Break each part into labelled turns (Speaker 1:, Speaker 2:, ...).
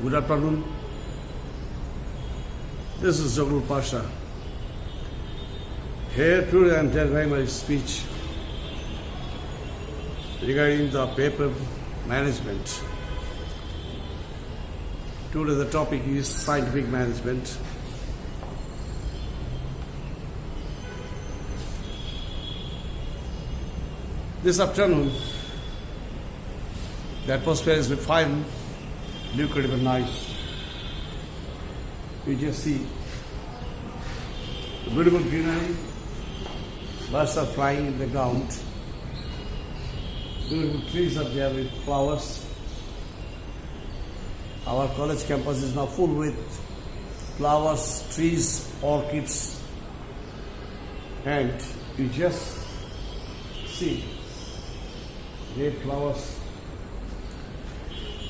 Speaker 1: Good afternoon. This is Jogul Pasha. Here today I am delivering my speech regarding the paper management. Today the topic is scientific management. This afternoon, the atmosphere is with fine, lucrative and nice. You just see the beautiful greenery, birds are flying in the ground, beautiful trees are there with flowers. Our college campus is now full with flowers, trees, orchids, and you just see great flowers.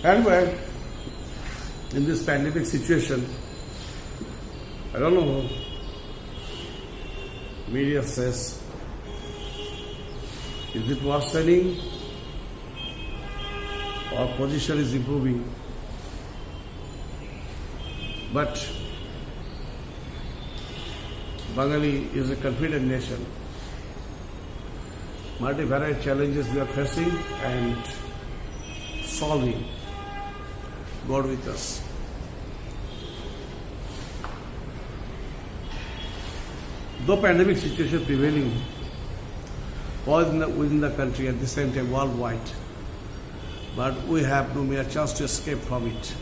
Speaker 1: Anyway, in this pandemic situation, I don't know, media says, is it worsening or position is improving? But Bengali is a confident nation. Multivariate challenges we are facing and solving. God with us. Though pandemic situation prevailing within the country at the same time worldwide, but we have no mere chance to escape from it.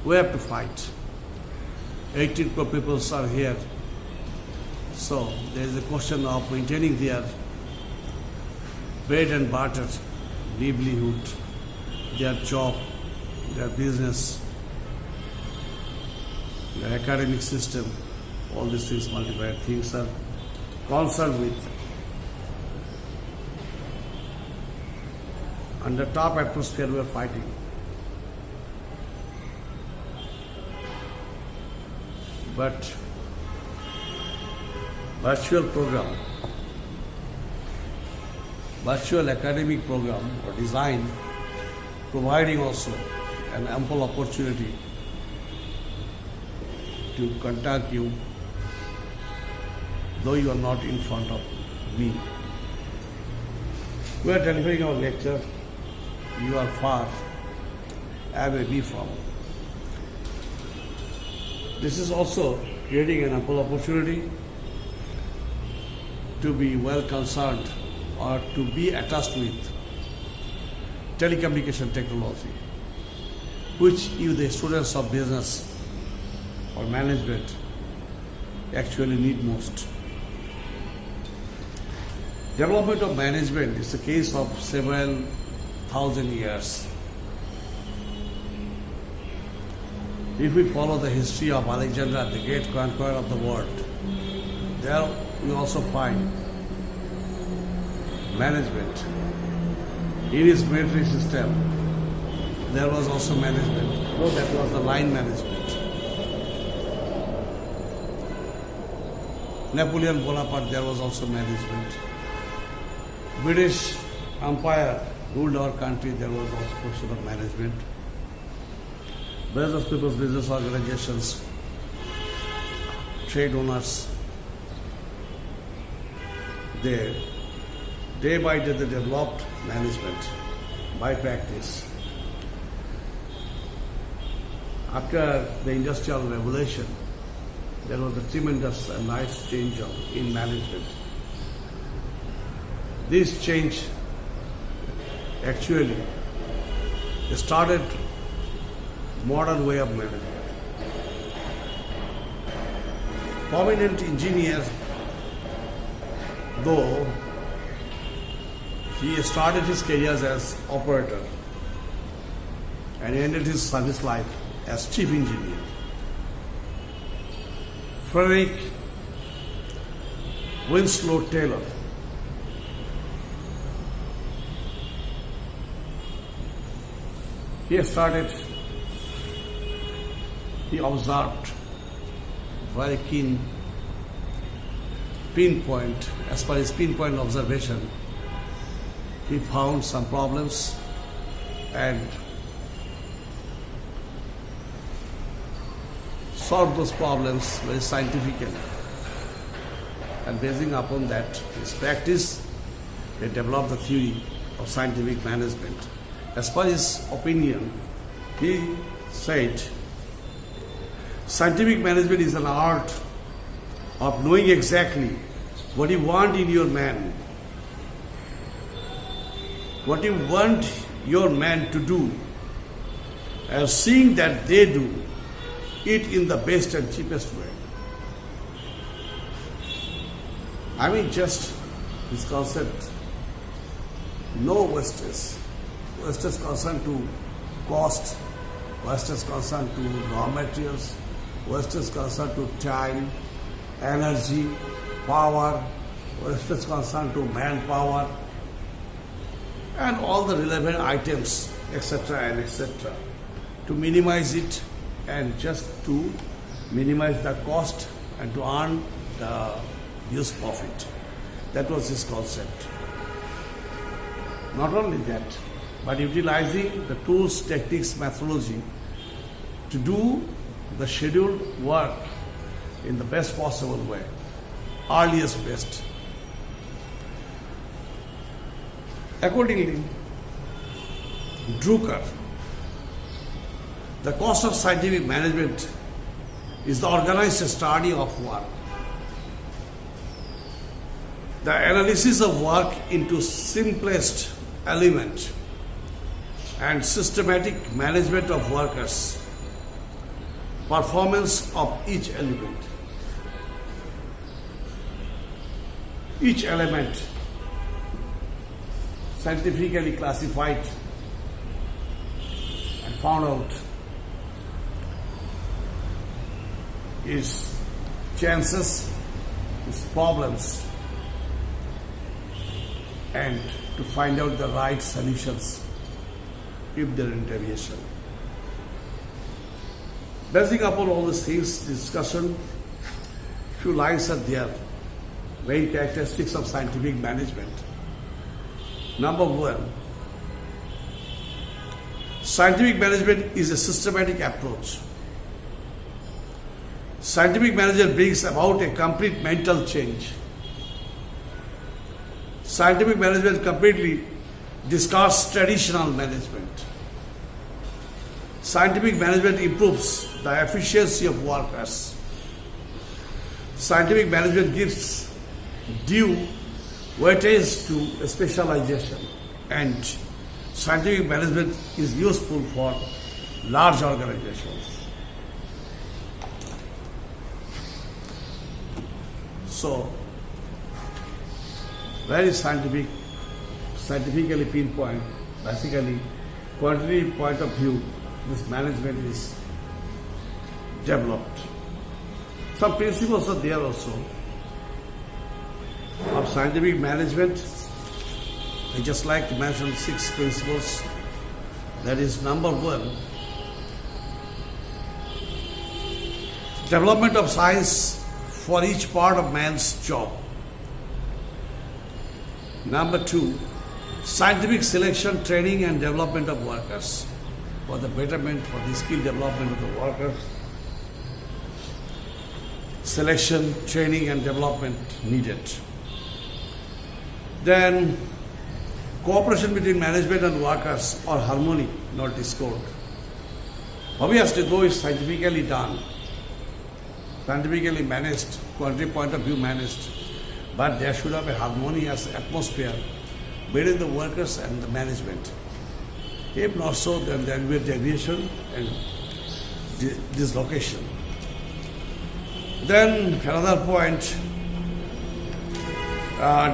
Speaker 1: We have to fight. 18 crore people are here. So there is a question of maintaining their bread and butter, livelihood, their job, their business, their academic system. All these things, multiplied things are concerned with. Under top atmosphere, we are fighting. But virtual program, virtual academic program or design, providing also an ample opportunity to contact you, though you are not in front of me. We are delivering our lecture. You are far away from. This is also creating an ample opportunity to be well concerned or to be attached with telecommunication technology, which you, the students of business or management, actually need most. Development of management is a case of several thousand years. If we follow the history of Alexander, the great conqueror of the world, there we also find management. In his military system, there was also management. Oh, that was the line management. Napoleon Bonaparte, there was also management. British Empire ruled our country, there was also a question of management. Business people's business organizations, trade owners, they day by day they developed management by practice. After the Industrial Revolution, there was a tremendous and nice change in management. This change actually started modern way of management. Prominent engineer, though he started his career as operator and ended his service life as chief engineer. Frederick Winslow Taylor, he observed very keen pinpoint, as per his pinpoint observation, he found some problems and solve those problems very scientifically. And basing upon that, his practice, they developed the theory of scientific management. As per his opinion, he said, scientific management is an art of knowing exactly what you want in your man, what you want your man to do, and seeing that they do it in the best and cheapest way. I mean, just this concept, no wastage. Wastage concerned to cost, wastage concerned to raw materials, wastage concerned to time, energy, power, wastage concerned to manpower, and all the relevant items, etc. and etc. To minimize it and just to minimize the cost and to earn the use profit. That was his concept. Not only that, but utilizing the tools, techniques, methodology to do the scheduled work in the best possible way, earliest best. Accordingly, Drucker, the cost of scientific management is the organized study of work, the analysis of work into simplest element, and systematic management of workers, performance of each element. Each element scientifically classified and found out its chances, its problems, and to find out the right solutions if there is deviation. Basing upon all these things, discussion, few lines are there, main characteristics of scientific management. Number one, scientific management is a systematic approach. Scientific management brings about a complete mental change. Scientific management completely discards traditional management. Scientific management improves the efficiency of workers. Scientific management gives due weightage to specialization, and scientific management is useful for large organizations. So, very scientifically pinpoint, basically, quantitative point of view, this management is developed. Some principles are there also of scientific management. I just like to mention 6 principles. That is, number one, development of science for each part of man's job. Number 2, scientific selection, training and development of workers for the betterment, for the skill development of the workers. Selection, training and development needed. Then cooperation between management and workers, or harmony, not discord. Obviously, though it's scientifically done, scientifically managed, quantitative point of view managed, but there should have a harmonious atmosphere between the workers and the management. If not so, then there will be a deviation and dislocation. Then another point,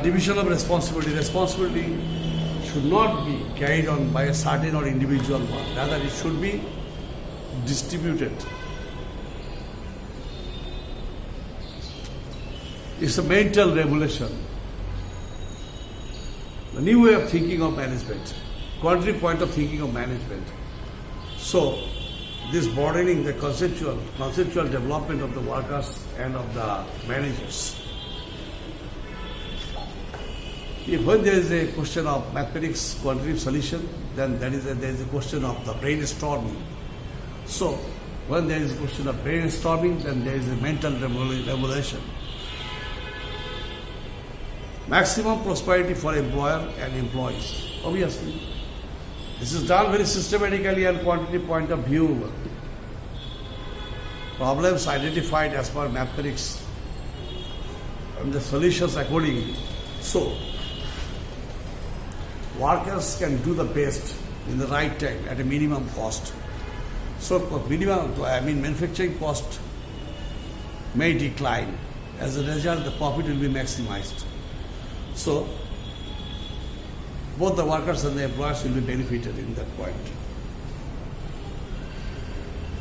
Speaker 1: division of responsibility. Responsibility should not be carried on by a certain or individual one. Rather, it should be distributed. It's a mental revolution. The new way of thinking of management, quantitative point of thinking of management. So, this broadening the conceptual development of the workers and of the managers. If when there is a question of mathematics, quantitative solution, then there is a question of the brainstorming. So, When there is a question of brainstorming, then there is a mental revolution. Maximum prosperity for employer and employees. Obviously, this is done very systematically and quantity point of view. Problems identified as per mathematics and the solutions accordingly. So, workers can do the best in the right time at a minimum cost. So, manufacturing cost may decline. As a result, the profit will be maximized. So, both the workers and the employers will be benefited in that point.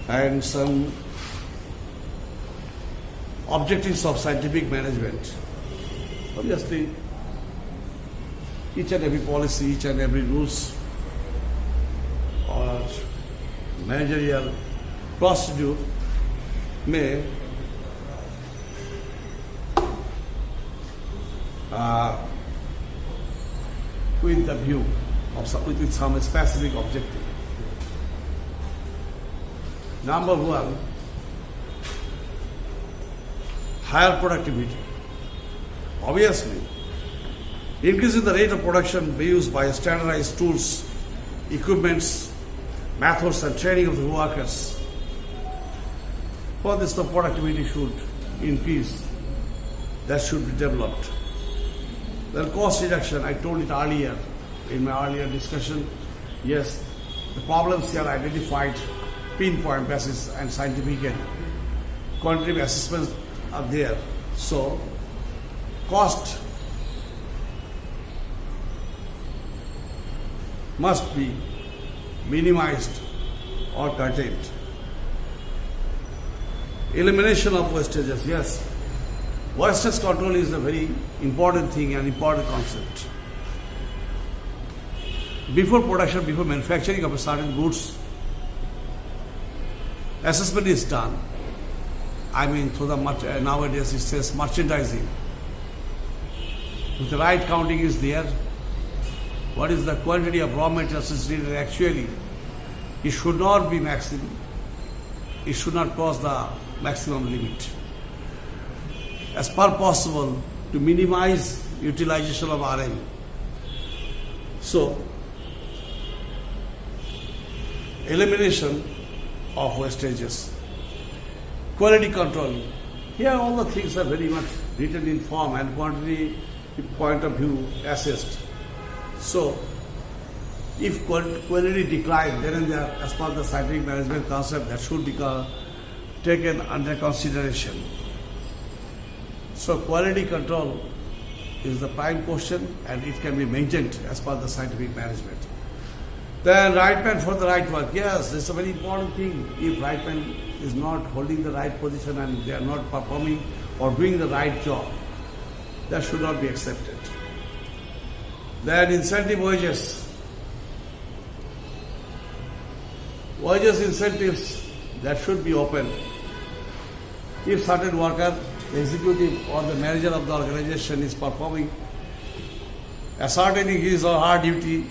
Speaker 1: And some objectives of scientific management. Obviously, each and every policy, each and every rules or managerial procedure may with the view of with some specific objective. Number one, higher productivity. Obviously, increasing the rate of production used by standardized tools, equipments, methods and training of the workers. For this, the productivity should increase. That should be developed. Then cost reduction, I told it earlier in my earlier discussion. Yes, the problems here identified, pinpoint basis and scientific and quantitative assessments are there. So, cost must be minimized or curtailed. Elimination of wastages, yes. Wastage control is a very important thing and important concept. Before production, before manufacturing of a certain goods, assessment is done. Through the nowadays it says merchandising. If the right counting is there, what is the quantity of raw materials needed actually? It should not be maximum. It should not cross the maximum limit. As far possible to minimize utilization of RM. So, elimination of wastages. Quality control. Here all the things are very much written in form and quantity point of view assessed. So, if quality decline, then and there, as per the scientific management concept, that should be taken under consideration. So, quality control is the prime question and it can be maintained as per the scientific management. Then, right man for the right work. Yes, it's a very important thing. If right man is not holding the right position and they are not performing or doing the right job, that should not be accepted. Then incentive wages. Wages incentives, that should be open. If certain worker, the executive or the manager of the organization is performing, ascertaining his or her duty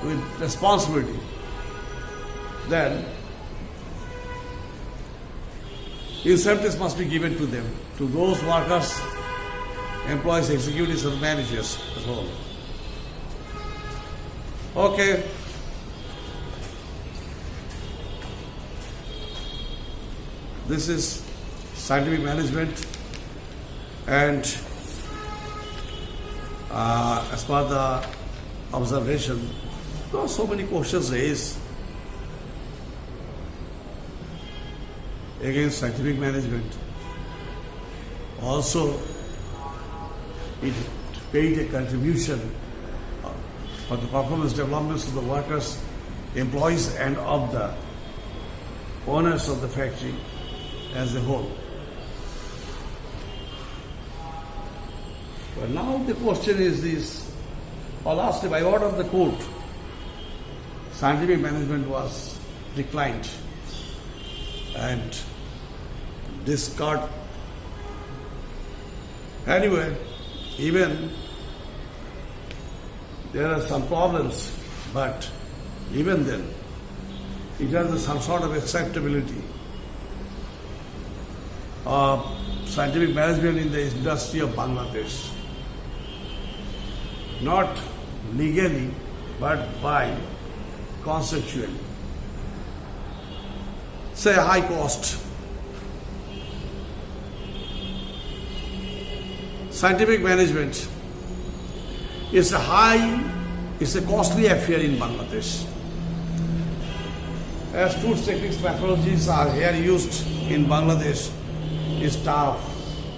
Speaker 1: with responsibility, then incentives must be given to them, to those workers, employees, executives and managers as well. Okay. This is scientific management and as per the observation, there are so many questions raised against scientific management. Also, it paid a contribution for the performance developments of the workers, employees and of the owners of the factory as a whole. But now the question is this, or lastly, by order of the court, scientific management was declined and discarded. Anyway, even there are some problems, but even then, it has some sort of acceptability of scientific management in the industry of Bangladesh. Not legally, but by conceptually. Say high cost. Scientific management is a costly affair in Bangladesh. As tools, techniques, methodologies are here used in Bangladesh is tough,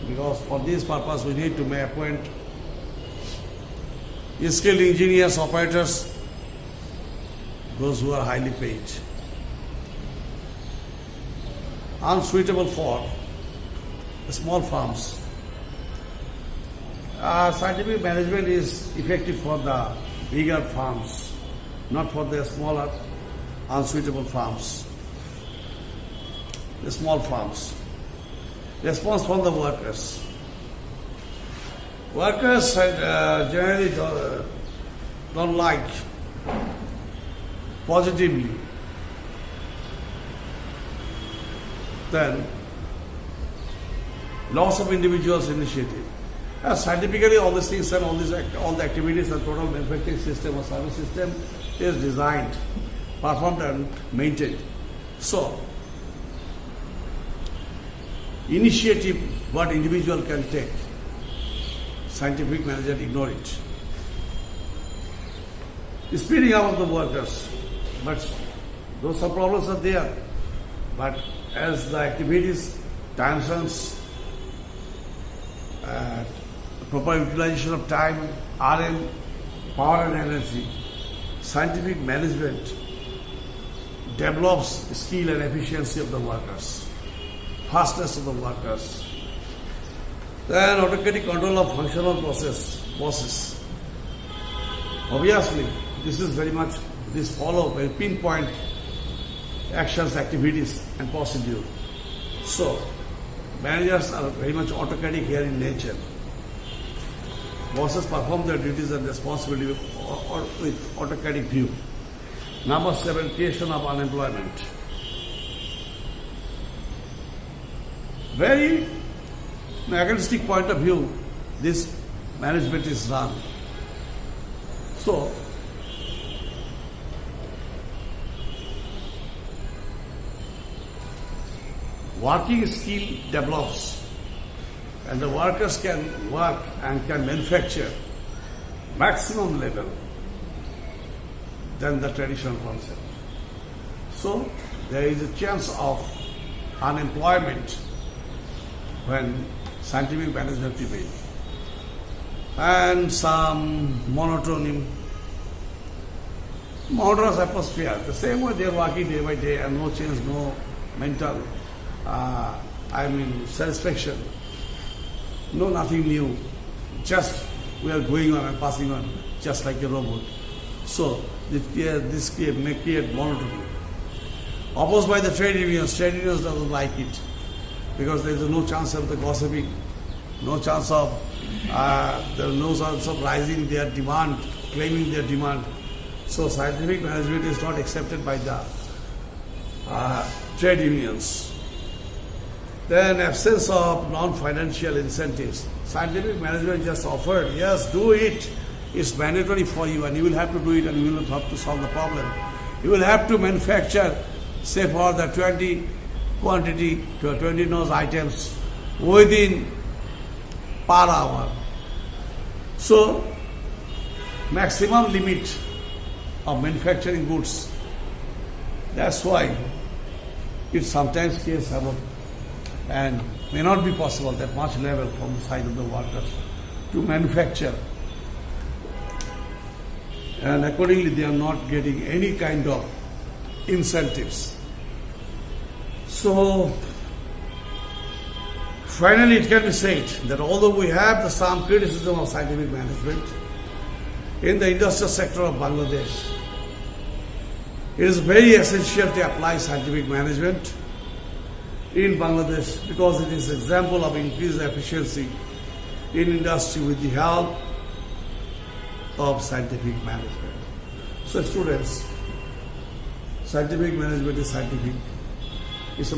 Speaker 1: because for this purpose we need to appoint skilled engineers, operators, those who are highly paid. Unsuitable for small firms. Scientific management is effective for the bigger firms, not for the smaller, unsuitable firms. The small firms. Response from the workers. Workers generally don't like positively. Then loss of individuals' initiative. Scientifically, all these things and all the activities and total manufacturing system or service system is designed, performed and maintained. So, initiative what individual can take, scientific manager ignore it. Speeding up of the workers, but those some problems are there. But as the activities, timelines, proper utilization of time, RM, power and energy, scientific management develops skill and efficiency of the workers, fastness of the workers. Then autocratic control of functional processes. Obviously, this is very much, this follow very pinpoint actions, activities and procedure. So, managers are very much autocratic here in nature. Bosses perform their duties and responsibility with autocratic view. Number 7, creation of unemployment. Very agnostic point of view, this management is run. So, working skill develops and the workers can work and can manufacture maximum level than the traditional concept. So there is a chance of unemployment when scientific management prevails. And some monotonous atmosphere, the same way they are working day by day and no change, no mental satisfaction. No, nothing new. Just we are going on and passing on, just like a robot. So this may create monotony. Opposed by the trade unions doesn't like it because there is no chance of the gossiping, no chance of rising their demand, claiming their demand. So scientific management is not accepted by the trade unions. Then absence of non-financial incentives. Scientific management just offered, yes, do it. It's mandatory for you and you will have to do it and you will have to solve the problem. You will have to manufacture, say for the 20 quantity to 20 nose items within per hour. So, maximum limit of manufacturing goods. That's why it sometimes creates havoc and may not be possible that much level from the side of the workers to manufacture. And accordingly, they are not getting any kind of incentives. So, finally, it can be said that although we have some criticism of scientific management in the industrial sector of Bangladesh, it is very essential to apply scientific management in Bangladesh because it is an example of increased efficiency in industry with the help of scientific management. So students, Scientific management is scientific. It's a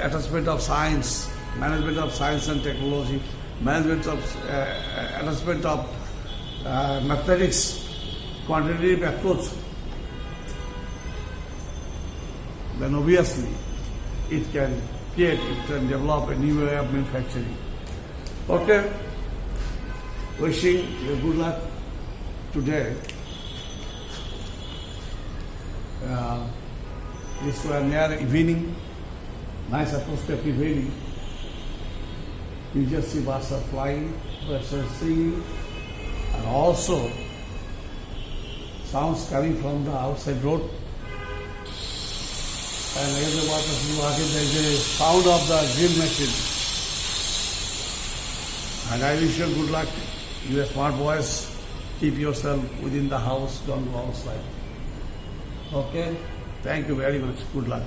Speaker 1: attachment of science, management of science and technology, management of attachment of mathematics, quantitative approach. Then obviously it can develop a new way of manufacturing. Okay, wishing you good luck today. It's near evening, nice atmosphere evening. You just see birds are flying, birds are singing, and also sounds coming from the outside road. And as the water is walking, there is a sound of the drill machine. And I wish you good luck. You are smart boys. Keep yourself within the house. Don't go outside. Okay? Thank you very much. Good luck.